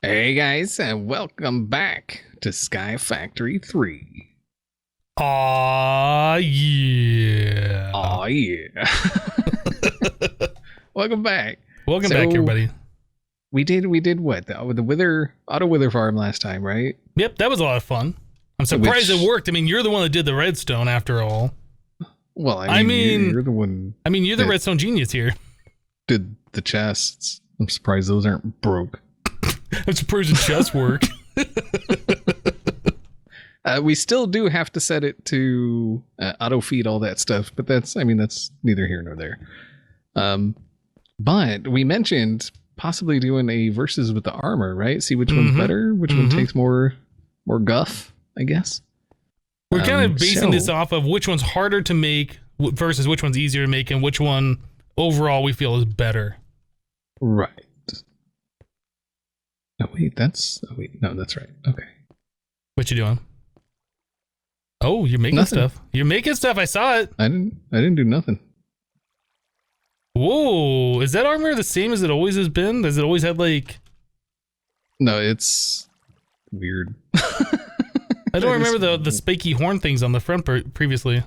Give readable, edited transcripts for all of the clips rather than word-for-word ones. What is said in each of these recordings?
Hey guys, and welcome back to Sky Factory 3. Aw, yeah. Aw, yeah. Welcome back. Welcome back, everybody. We did what? The auto wither farm last time, right? Yep, that was a lot of fun. I'm surprised it worked. I mean, you're the one that did the redstone after all. Well, I mean you're the one. I mean, you're the redstone genius here. Did the chests. I'm surprised those aren't broke. I'm surprised the chests work. We still do have to set it to auto feed all that stuff, but that's neither here nor there. But we mentioned possibly doing a versus with the armor, right? See which one's better, which one takes more guff, I guess. We're kind of basing this off of which one's harder to make versus which one's easier to make, and which one overall we feel is better. Right. Oh wait, no, that's right. Okay. What you doing? Oh, you're making stuff. You're making stuff. I saw it. I didn't do nothing. Whoa, is that armor the same as it always has been? Has it always had like? No, it's weird. I don't remember the spiky horn things on the front previously.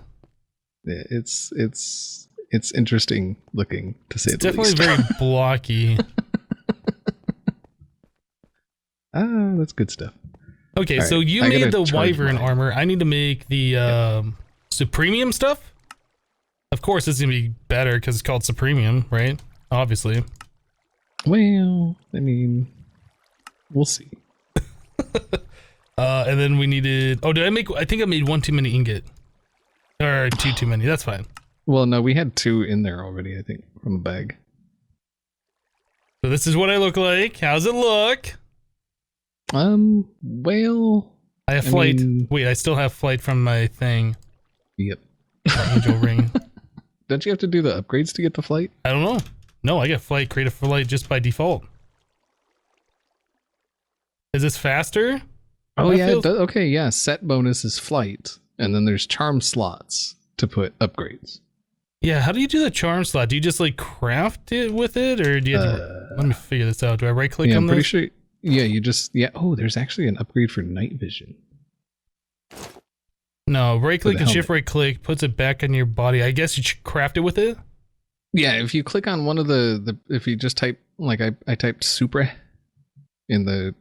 Yeah, it's interesting looking to say the least. It's definitely very blocky. Ah, that's good stuff. Okay, so you made the wyvern armor. I need to make the SUPREMIUM stuff. Of course, it's gonna be better because it's called SUPREMIUM, right? Obviously. Well, I mean, we'll see. And then we needed. Oh, did I make? I think I made one too many ingot, or two too many. That's fine. Well, no, we had two in there already. I think from a bag. So this is what I look like. How's it look? Well, I have flight. Wait, I still have flight from my thing. Yep. My angel ring. Don't you have to do the upgrades to get the flight? I don't know. No, I get flight, create a flight just by default. Is this faster? Oh yeah, it does. Okay, yeah. Set bonus is flight, and then there's charm slots to put upgrades. Yeah, how do you do the charm slot? Do you just like craft it with it, or do you have to, let me figure this out. Do I right click on this? I'm pretty sure. Yeah, you just, oh, there's actually an upgrade for night vision. No, right click and shift right click puts it back on your body. I guess you should craft it with it? Yeah, if you click on one of if you just type, like I typed Supra in the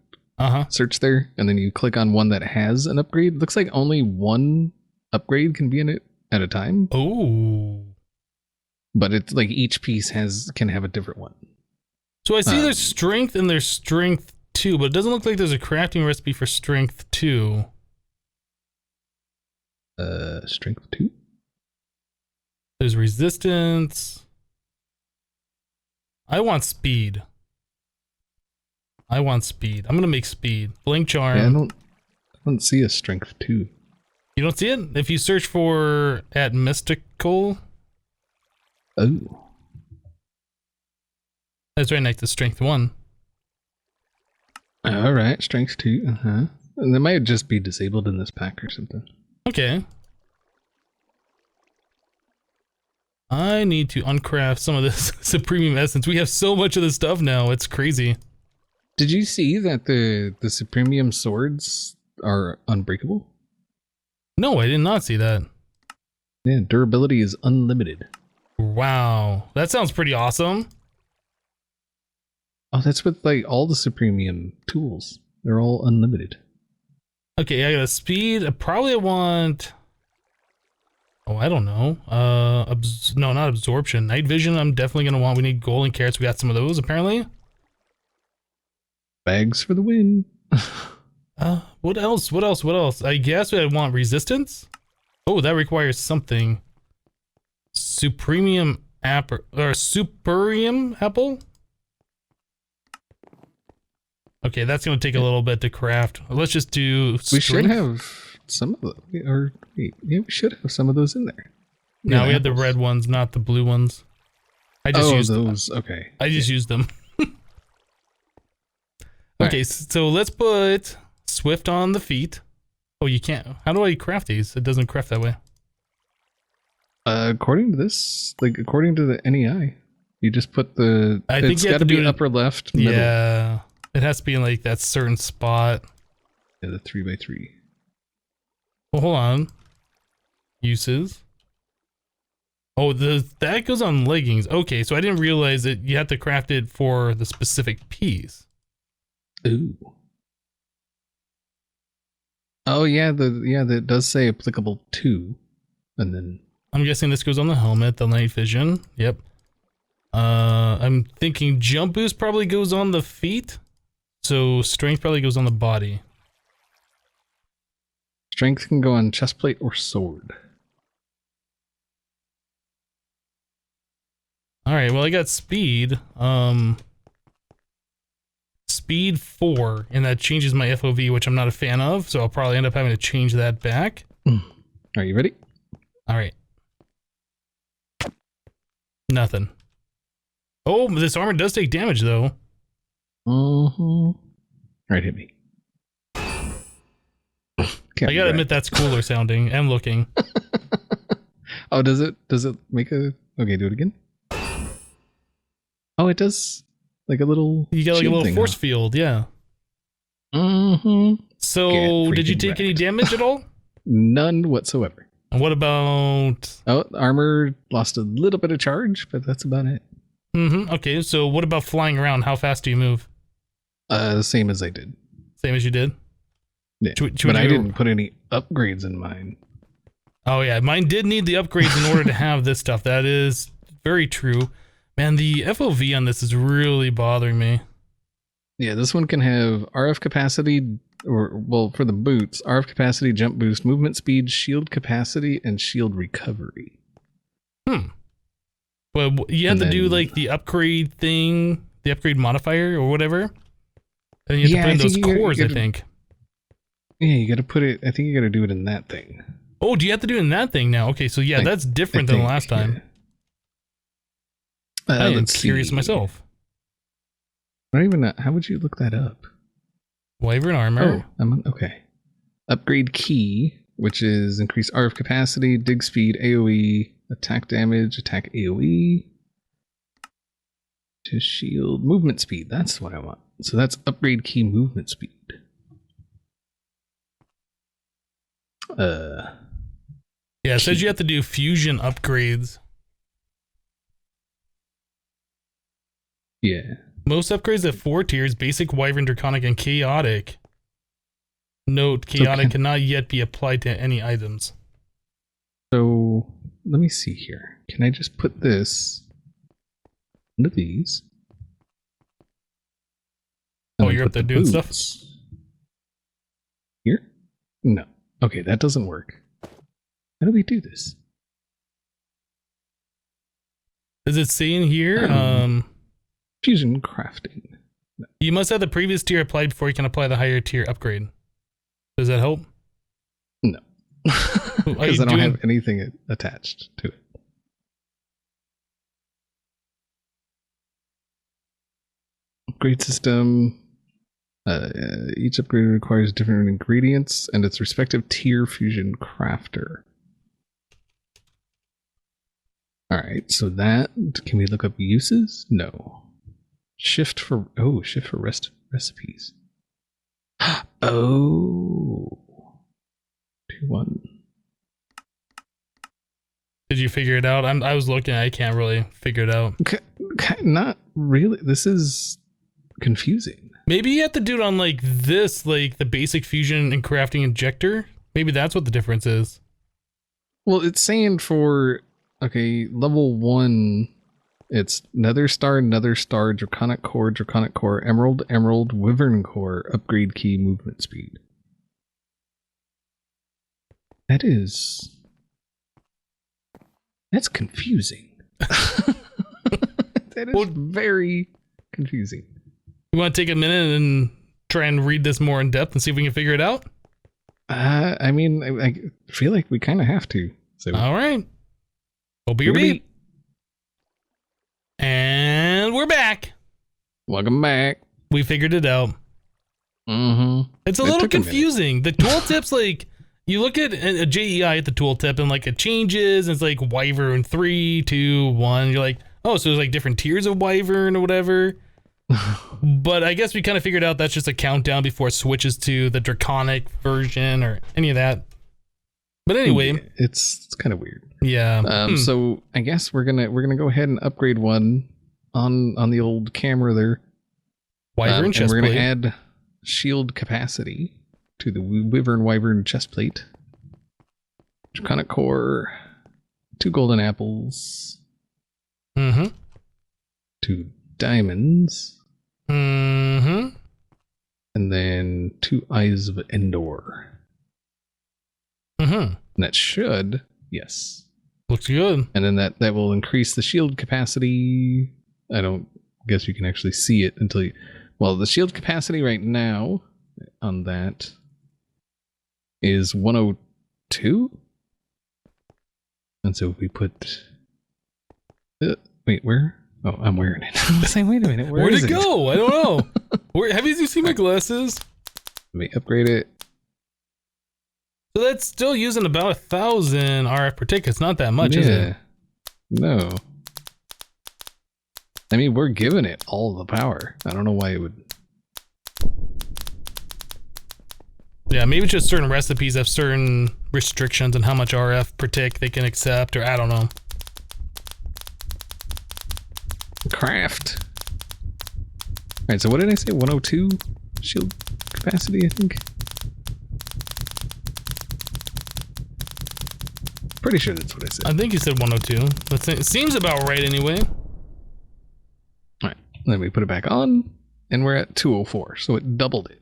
search there, and then you click on one that has an upgrade, it looks like only one upgrade can be in it at a time. Oh. But it's like each piece can have a different one. So I see there's strength and there's strength 2, but it doesn't look like there's a crafting recipe for strength 2. Strength 2? There's resistance. I want speed. I'm gonna make speed. Blink charm. Yeah, I don't see a strength 2. You don't see it? If you search for at mystical. Oh. That's right next to strength 1. All right, strength 2. And that might just be disabled in this pack or something. Okay. I need to uncraft some of this SUPREMIUM essence. We have so much of this stuff now. It's crazy. Did you see that the SUPREMIUM swords are unbreakable? No, I did not see that. Yeah, durability is unlimited. Wow, that sounds pretty awesome. Oh, that's with like all the SUPREMIUM tools. They're all unlimited. Okay, I got a speed. Probably I want. Oh, I don't know. No, not absorption. Night vision. I'm definitely gonna want. We need golden carrots. We got some of those apparently. Bags for the win. What else? What else? I guess I want resistance. Oh, that requires something. SUPREMIUM apple or SUPREMIUM apple. Okay, that's gonna take a little bit to craft. Let's just do strength. We should have some of them, or wait, yeah, we should have some of those in there. No, we had the red ones, not the blue ones. I just used those. Okay, I just used them. Okay, so let's put Swift on the feet. Oh, you can't. How do I craft these? It doesn't craft that way. According to this, like according to the NEI, you just put the. I think it's got to be upper left. Middle. Yeah, it It has to be in like that certain spot. Yeah, the 3x3. Well, hold on. Uses. Oh, that goes on leggings. Okay, so I didn't realize that you have to craft it for the specific piece. Ooh. Oh yeah, that does say applicable to, and then I'm guessing this goes on the helmet, the night vision. Yep. I'm thinking jump boost probably goes on the feet, so strength probably goes on the body. Strength can go on chest plate or sword. All right, well I got speed. Speed 4, and that changes my FOV, which I'm not a fan of, so I'll probably end up having to change that back. Are you ready? All right. Nothing. Oh, this armor does take damage though. All right, hit me. I gotta admit that's cooler sounding and looking. Oh, does it make a... Okay, do it again. Oh, it does like a little... You get like a little thing, force field, yeah. So, did you take any damage at all? None whatsoever. And what about... Oh, armor lost a little bit of charge, but that's about it. Okay, so what about flying around? How fast do you move? The same as I did. Same as you did? Yeah, but I didn't put any upgrades in mine. Oh yeah, mine did need the upgrades in order to have this stuff. That is very true. Man, the FOV on this is really bothering me. Yeah, this one can have RF capacity, or, well, for the boots, RF capacity, jump boost, movement speed, shield capacity, and shield recovery. But you have to do like the upgrade thing, the upgrade modifier or whatever. And you have to put in those cores, I think. Yeah, you gotta put it, I think you gotta do it in that thing. Oh, do you have to do it in that thing now? Okay, so yeah, that's different than last time. Yeah. I am curious myself. I don't even know, how would you look that up? Wyvern armor. Oh, okay. Upgrade key, which is increase RF capacity, dig speed, AoE, attack damage, attack AoE, to shield, movement speed. That's what I want. So that's upgrade key movement speed. Yeah, it says you have to do fusion upgrades. Yeah. Most upgrades have 4 tiers: basic, wyvern, draconic, and chaotic. Note, chaotic cannot yet be applied to any items. So let me see here. Can I just put this into these? Oh, you're up there doing stuff? Here? No. Okay, that doesn't work. How do we do this? Does it say in here? Fusion crafting. No. You must have the previous tier applied before you can apply the higher tier upgrade. Does that help? No. Because I don't have anything attached to it. Upgrade system. Each upgrade requires different ingredients and its respective tier fusion crafter. Alright, so that, can we look up uses? No. Shift for recipes. Oh. 2-1. Did you figure it out? I was looking, I can't really figure it out. Not really. This is confusing. Maybe you have to do it on like this, like the basic fusion and crafting injector. Maybe that's what the difference is. Well, it's saying for, okay, level 1, it's Nether Star, Draconic Core, Emerald, Wyvern Core, upgrade key, movement speed. That's confusing. That is very confusing. You want to take a minute and try and read this more in depth and see if we can figure it out? I mean, I feel like we kind of have to. So. All right. Hold your beat. And we're back. Welcome back. We figured it out. It's a little confusing. The tooltips, like, you look at a JEI at the tooltip and like it changes. And it's like Wyvern 3, 2, 1. You're like, oh, so there's like different tiers of Wyvern or whatever. But I guess we kind of figured out that's just a countdown before it switches to the Draconic version or any of that. But anyway, it's kind of weird. Yeah. So I guess we're gonna go ahead and upgrade one on the old camera there. Wyvern chestplate. And we're gonna add shield capacity to the Wyvern chestplate. Draconic core, 2 golden apples. 2 diamonds. And then 2 eyes of Endor. And that should, yes. Looks good. And then that will increase the shield capacity. I don't guess you can actually see it until you... Well, the shield capacity right now on that is 102. And so if we put... wait, where? Oh, I'm wearing it. I'm saying, wait a minute. Where'd it go? I don't know. Have you seen my glasses? Let me upgrade it. So that's still using about 1,000 RF per tick. It's not that much, is it? No. I mean, we're giving it all the power. I don't know why it would... Yeah, maybe just certain recipes have certain restrictions on how much RF per tick they can accept, or I don't know. Craft. Alright, so what did I say? 102 shield capacity, I think? Pretty sure that's what I said. I think you said 102. It seems about right anyway. Alright, then we put it back on, and we're at 204, so it doubled it.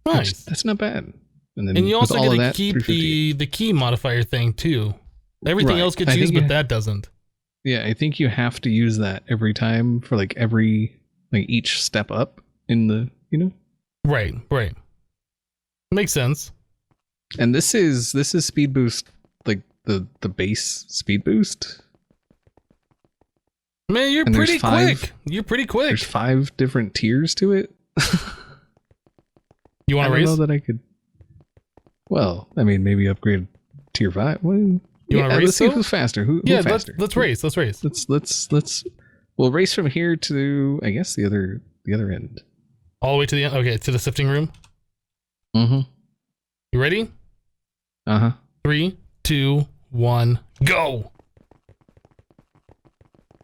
Nice. That's not bad. And you also get to keep the key modifier thing too. Everything else gets used, but that doesn't. Yeah, I think you have to use that every time for like each step up in the, you know? Right. Makes sense. And this is speed boost, like the base speed boost. Man, you're pretty quick. You're pretty quick. There's 5 different tiers to it. You want to race? I don't know that I could. Well, I mean, maybe upgrade tier 5. Well, you want to race? Let's see who's faster. Who's faster? Let's race. Let's. We'll race from here to, I guess, the other end. All the way to the end. Okay, to the sifting room. You ready? 3, 2, 1, go!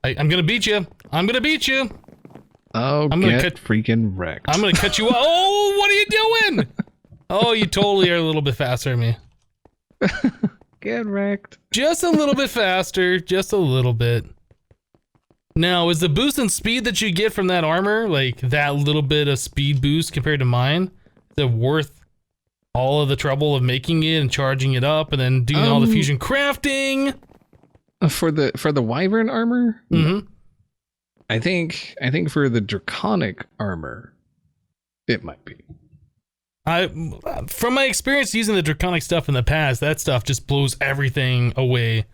I'm gonna beat you. Oh, I'm gonna freaking wrecked. I'm gonna cut you off. Oh, what are you doing? Oh, you totally are a little bit faster than me. Get wrecked. Just a little bit faster. Just a little bit. Now, is the boost in speed that you get from that armor, like that little bit of speed boost compared to mine, is it worth all of the trouble of making it and charging it up and then doing all the fusion crafting? For the Wyvern armor? I think for the Draconic armor, it might be. From my experience using the Draconic stuff in the past, that stuff just blows everything away.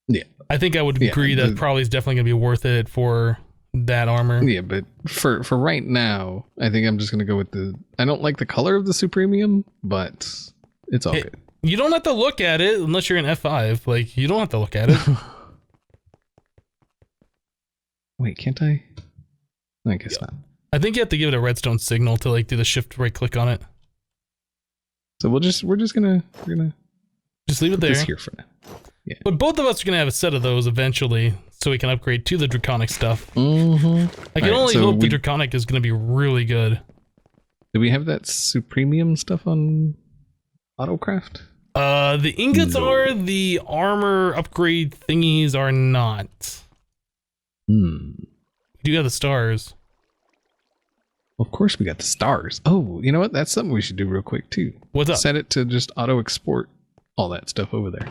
Yeah. I think I would agree that probably is definitely going to be worth it for that armor. Yeah, but for right now, I think I'm just going to go with I don't like the color of the SUPREMIUM, but it's all good. You don't have to look at it unless you're in F5. Like, you don't have to look at it. Wait, can't I? I guess not. I think you have to give it a redstone signal to like do the shift right click on it. So we're just gonna just leave it there. This here for now. Yeah. But both of us are gonna have a set of those eventually, so we can upgrade to the Draconic stuff. I can only hope the Draconic is gonna be really good. Do we have that SUPREMIUM stuff on AutoCraft? The ingots are, the armor upgrade thingies are not. We do have the stars. Of course we got the stars. Oh, you know what? That's something we should do real quick too. What's up? Set it to just auto export all that stuff over there.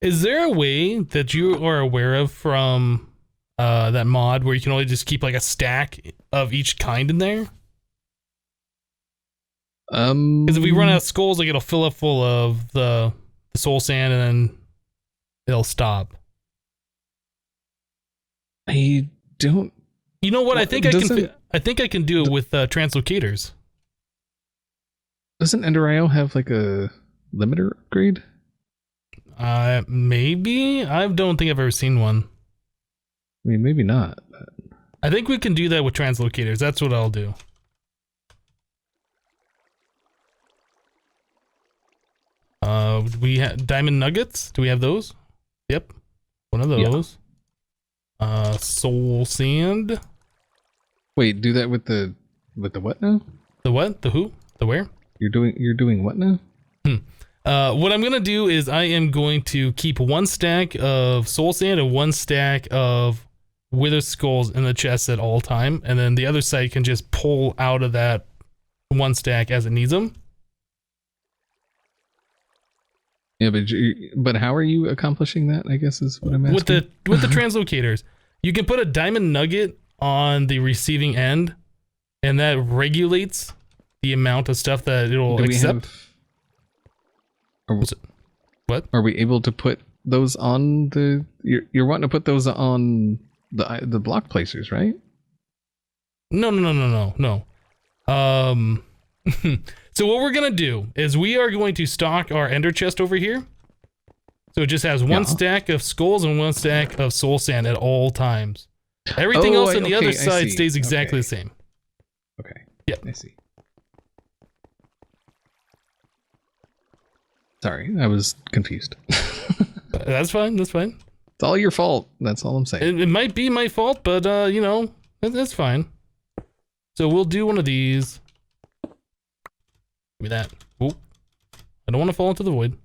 Is there a way that you are aware of from that mod where you can only just keep like a stack of each kind in there? Because if we run out of skulls, like it'll fill up full of the soul sand and then it'll stop. I don't. You know what? I think I can do it with translocators. Doesn't Ender.io have like a limiter upgrade? Maybe. I don't think I've ever seen one. I mean, maybe not. But I think we can do that with translocators. That's what I'll do. We have diamond nuggets. Do we have those? Yep. One of those. Yeah. Soul sand. Wait, do that with the what now? The what? The who? The where? You're doing what now? What I'm gonna do is I am going to keep 1 stack of soul sand and 1 stack of wither skulls in the chest at all time, and then the other side can just pull out of that 1 stack as it needs them. Yeah, but how are you accomplishing that? I guess is what I'm asking. With the translocators, you can put a diamond nugget on the receiving end, and that regulates the amount of stuff that it'll accept. What? Are we able to put those on the? You're wanting to put those on the block placers, right? No. So what we're gonna do is we are going to stock our ender chest over here. So it just has 1 stack of skulls and 1 stack of soul sand at all times. Everything else on the other side stays exactly the same. Okay. Yep. I see. Sorry, I was confused. That's fine. That's fine. It's all your fault. That's all I'm saying. It might be my fault, but you know, that's fine. So we'll do one of these. Give me that. Oop. I don't want to fall into the void.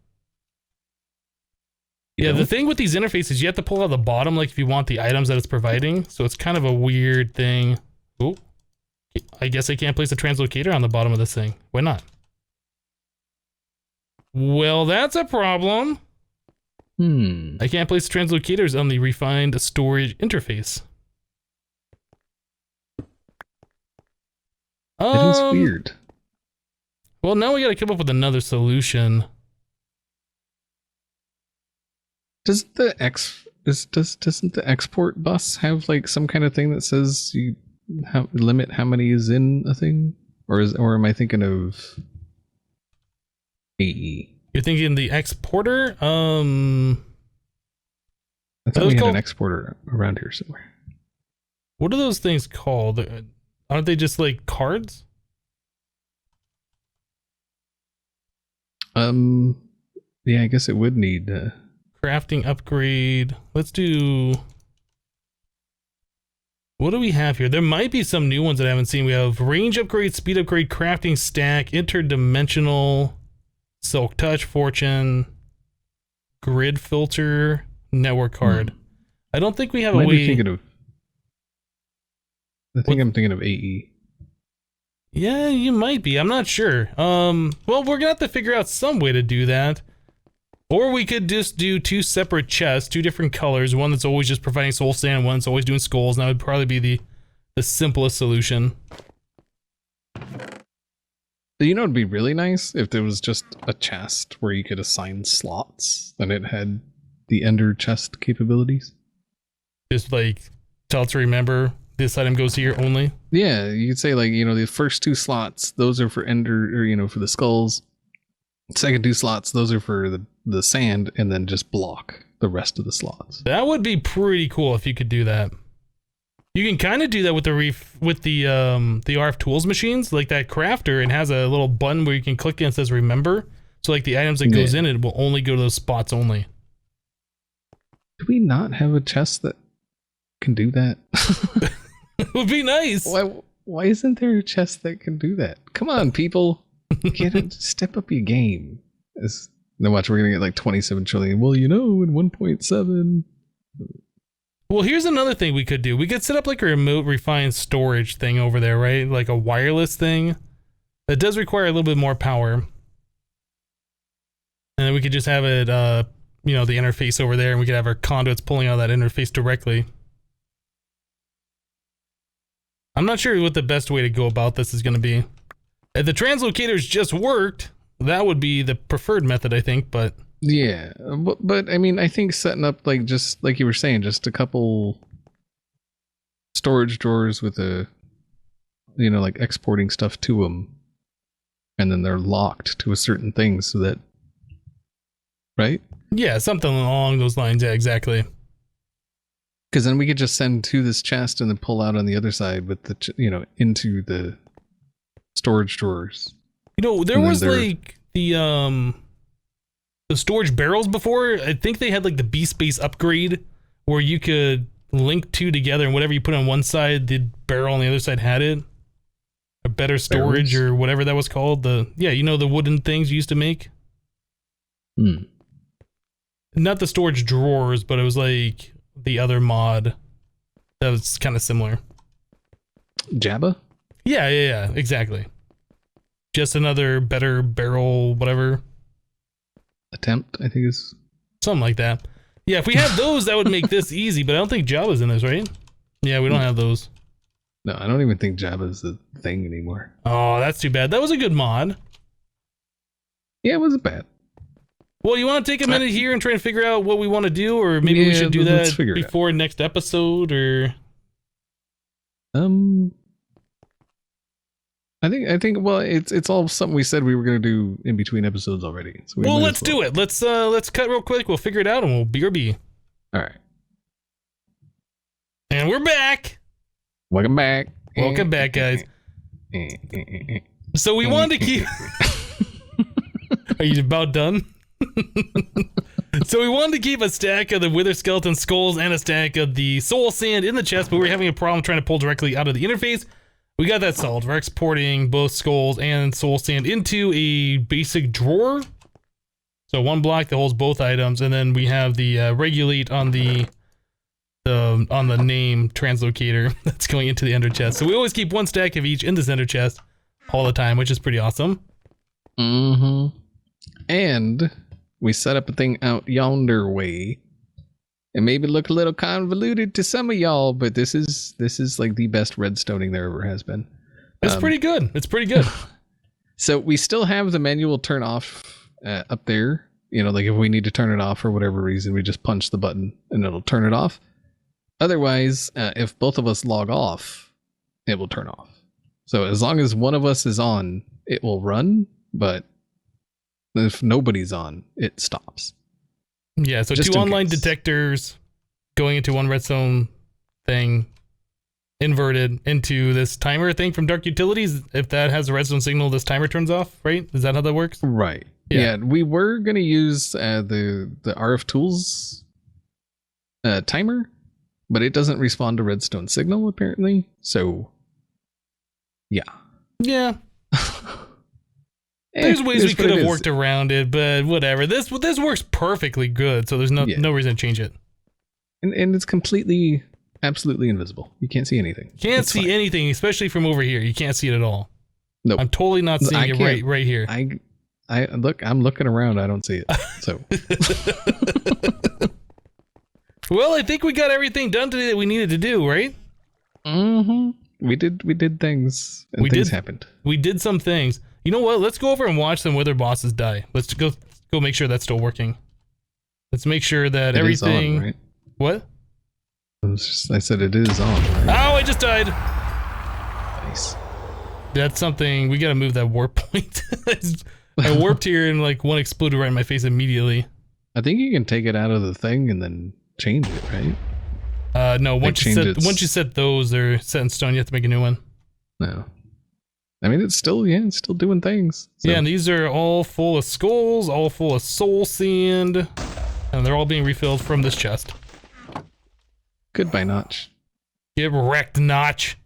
Yeah, the thing with these interfaces, you have to pull out the bottom, like if you want the items that it's providing. So it's kind of a weird thing. Oh, I guess I can't place a translocator on the bottom of this thing. Why not? Well, that's a problem. I can't place translocators on the refined storage interface. It is weird. Well, now we gotta come up with another solution. Doesn't the export bus have like some kind of thing that says you limit how many is in a thing, or am I thinking of AE? You're thinking the exporter? I thought we had an exporter around here somewhere. What are those things called? Aren't they just like cards? Yeah, I guess it would need crafting upgrade. Let's do. What do we have here? There might be some new ones that I haven't seen. We have range upgrade, speed upgrade, crafting stack, interdimensional, silk touch, fortune, grid filter, network card. I don't think we have a way. I'm thinking of AE. Yeah, you might be. I'm not sure. Well, we're gonna have to figure out some way to do that. Or we could just do 2 separate chests, 2 different colors. One that's always just providing soul sand, one that's always doing skulls. And that would probably be the simplest solution. You know, it'd be really nice if there was just a chest where you could assign slots and it had the ender chest capabilities. Just like tell it to remember this item goes here only. Yeah, you could say like, you know, the first 2 slots, those are for ender, or, you know, for the skulls. Second 2 slots, those are for the sand, and then just block the rest of the slots. That would be pretty cool if you could do that. You can kind of do that with the RF tools machines, like that crafter. It has a little button where you can click and it says remember. So like the items that goes in it will only go to those spots only. Do we not have a chest that can do that? It would be nice. Why isn't there a chest that can do that? Come on, people. Get it, step up your game. Then watch, we're gonna get like 27 trillion. Well, you know, in 1.7. Well, here's another thing we could do. We could set up like a remote refined storage thing over there, right? Like a wireless thing. That does require a little bit more power. And then we could just have it, you know, the interface over there, and we could have our conduits pulling out that interface directly. I'm not sure what the best way to go about this is going to be. If the translocators just worked, that would be the preferred method, I think, but... Yeah, but I mean, I think setting up, like, just like you were saying, just a couple storage drawers with a, you know, like exporting stuff to them, and then they're locked to a certain thing so that, right? Yeah, something along those lines, yeah, exactly. Because then we could just send to this chest and then pull out on the other side with the, into the storage drawers. There was like the storage barrels before. I think they had like the B-Space upgrade where you could link two together and whatever you put on one side, the barrel on the other side had it. A better storage or whatever that was called. The wooden things you used to make. Not the storage drawers, but it was like the other mod that was kind of similar. Jabba? Yeah, exactly. Just another better barrel, whatever. Attempt, I think is. Something like that. Yeah, if we have those, that would make this easy, but I don't think Jabba's in this, right? Yeah, we don't have those. No, I don't even think Jabba's a thing anymore. Oh, that's too bad. That was a good mod. Yeah, it wasn't bad. Well, you want to take a minute here and try and figure out what we want to do, or maybe we should do that before next episode, or... I think. Well, it's all something we said we were going to do in between episodes already. So let's do it. Let's cut real quick. We'll figure it out, and we'll BRB. All right. And we're back. Welcome back. Welcome back, guys. So we wanted to keep. Are you about done? So we wanted to keep a stack of the wither skeleton skulls and a stack of the soul sand in the chest, but we were having a problem trying to pull directly out of the interface. We got that solved. We're exporting both skulls and soul sand into a basic drawer. So one block that holds both items, and then we have the regulate on the name translocator that's going into the ender chest. So we always keep one stack of each in this ender chest all the time, which is pretty awesome. Mm-hmm. And we set up a thing out yonder way. It maybe look a little convoluted to some of y'all, but this is like the best redstoning there ever has been. It's pretty good. It's pretty good. So we still have the manual turn off up there. Like if we need to turn it off for whatever reason, we just punch the button and it'll turn it off. Otherwise, if both of us log off, it will turn off. So as long as one of us is on, it will run, but if nobody's on, it stops. Yeah, so just two online detectors going into one redstone thing, inverted into this timer thing from Dark Utilities. If that has a redstone signal, this timer turns off, right? Is that how that works? Right. Yeah, we were going to use the RF Tools timer, but it doesn't respond to redstone signal, apparently. So, yeah. Yeah. There's ways we could have worked around it, but whatever. This works perfectly good, so there's no reason to change it. And it's completely, absolutely invisible. You can't see anything. Can't see anything, especially from over here. You can't see it at all. Nope. I'm totally not seeing it right here. I'm looking around. I don't see it. So. Well, I think we got everything done today that we needed to do, right? Mm-hmm. We did things, and things happened. We did some things. You know what? Let's go over and watch some wither bosses die. Let's go make sure that's still working. Let's make sure that everything... Is on, right? What? I said it is on, right? Oh, I just died! Nice. That's something... We gotta move that warp point. I warped here and like one exploded right in my face immediately. I think you can take it out of the thing and then change it, right? No, once you set those, they're set in stone. You have to make a new one. No. I mean, it's still doing things. So. Yeah, and these are all full of skulls, all full of soul sand, and they're all being refilled from this chest. Goodbye, Notch. Get wrecked, Notch.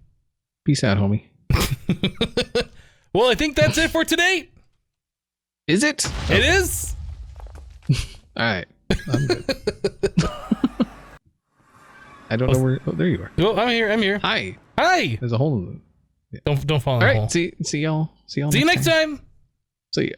Peace out, homie. Well, I think that's it for today. Is it? It is? All right. I'm good. I don't know where... Oh, there you are. Oh, I'm here. Hi. Hi. There's a hole in the... Don't fall in the hole. All right, see y'all. See you next time. See ya.